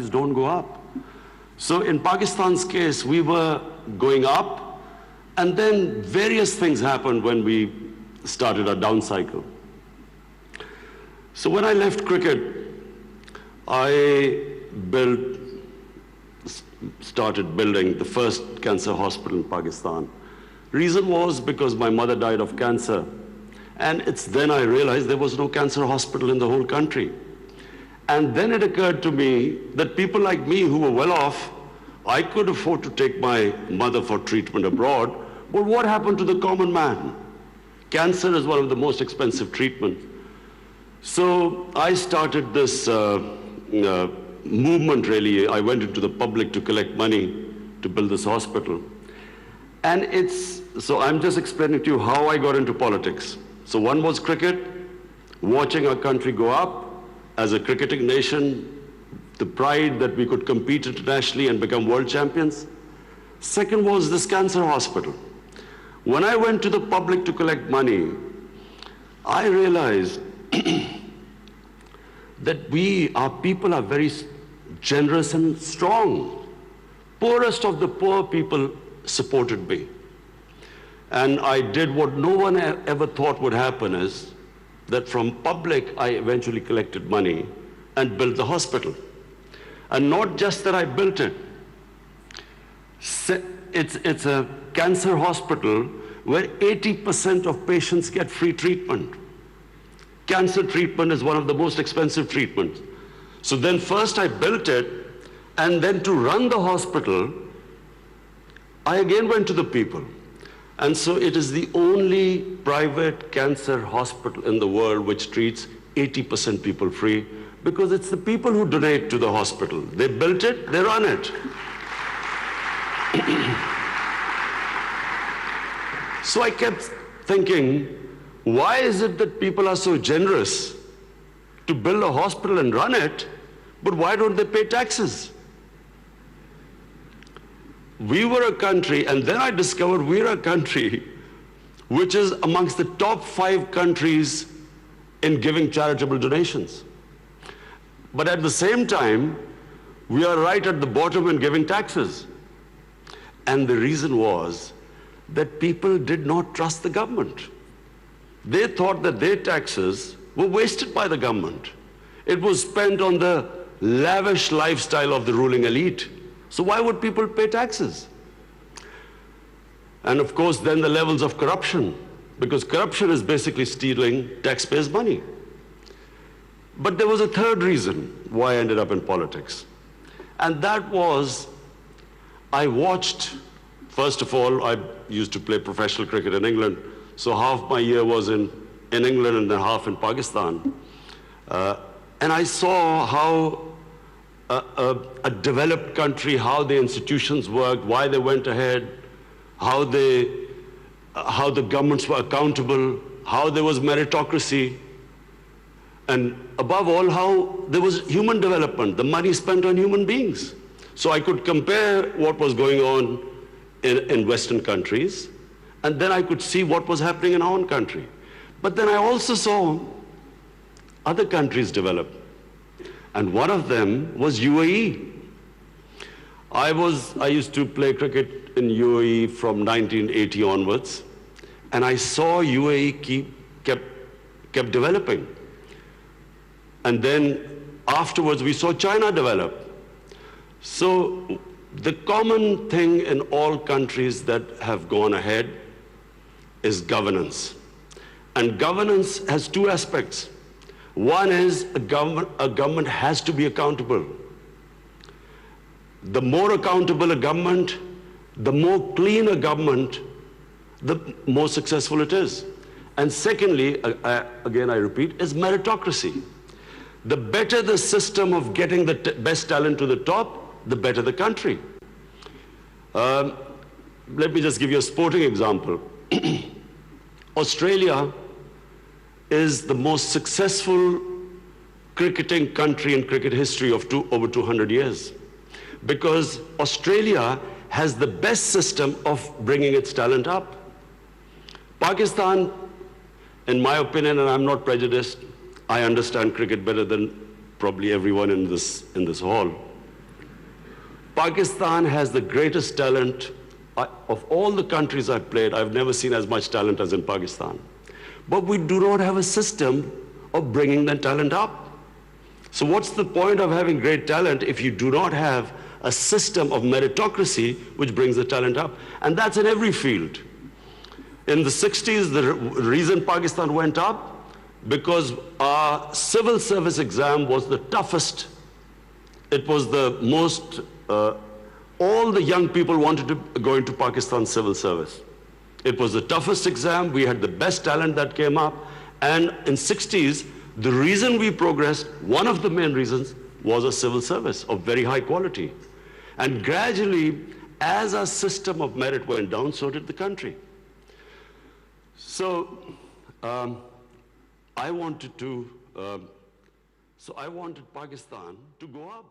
taxes don't go up. So in Pakistan's case, we were going up, and then various things happened when we started our down cycle. So when I left cricket, I started building the first cancer hospital in Pakistan. Reason was because my mother died of cancer. And it's then I realized there was no cancer hospital in the whole country. And then it occurred to me that people like me who were well off, I could afford to take my mother for treatment abroad, but what happened to the common man? Cancer is one of the most expensive treatments. So I started this movement, really. I went into the public to collect money to build this hospital. And so I'm just explaining to you how I got into politics. So one was cricket, watching our country go up as a cricketing nation, the pride that we could compete internationally and become world champions. Second was this cancer hospital. When I went to the public to collect money, I realized that our people are very generous and strong. Poorest of the poor people supported me. And I did what no one ever thought would happen, is that from public, I eventually collected money and built the hospital. And not just that I built it. It's a cancer hospital where 80% of patients get free treatment. Cancer treatment is one of the most expensive treatments. So then first I built it, and then to run the hospital, I again went to the people. And so it is the only private cancer hospital in the world which treats 80% people free, because it's the people who donate to the hospital. They built it, they run it. So I kept thinking, why is it that people are so generous to build a hospital and run it, but why don't they pay taxes? We were a country, and then I discovered we're a country which is amongst the top 5 countries in giving charitable donations. But at the same time, we are right at the bottom in giving taxes. And the reason was that people did not trust the government. They thought that their taxes were wasted by the government. It was spent on the lavish lifestyle of the ruling elite. So why would people pay taxes? And of course, then the levels of corruption, because corruption is basically stealing taxpayers' money. But there was a third reason why I ended up in politics. And that was, I watched, first of all, I used to play professional cricket in England, so half my year was in England and then half in Pakistan. And I saw how a developed country, how the institutions worked, why they went ahead, how the governments were accountable, how there was meritocracy, and above all, how there was human development, the money spent on human beings. So I could compare what was going on in Western countries, and then I could see what was happening in our own country. But then I also saw other countries develop. And one of them was UAE. I used to play cricket in UAE from 1980 onwards, and I saw UAE kept developing. And then afterwards, we saw China develop. So the common thing in all countries that have gone ahead is governance. And governance has 2 aspects. One is a government has to be accountable. The more accountable a government, the more clean a government, the more successful it is. And secondly, again I repeat, is meritocracy. The better the system of getting the best talent to the top, the better the country. Let me just give you a sporting example. Australia is the most successful cricketing country in cricket history of over 200 years, because Australia has the best system of bringing its talent up. Pakistan, in my opinion, and I'm not prejudiced, I understand cricket better than probably everyone in this hall. Pakistan has the greatest talent. Of all the countries I've played, I've never seen as much talent as in Pakistan. But we do not have a system of bringing that talent up. So what's the point of having great talent if you do not have a system of meritocracy which brings the talent up? And that's in every field. In the 60s, the reason Pakistan went up, because our civil service exam was the toughest. It was the most, all the young people wanted to go into Pakistan civil service. It was the toughest exam. We had the best talent that came up. And in 60s, the reason we progressed, one of the main reasons, was a civil service of very high quality. And gradually, as our system of merit went down, so did the country. So I wanted Pakistan to go up.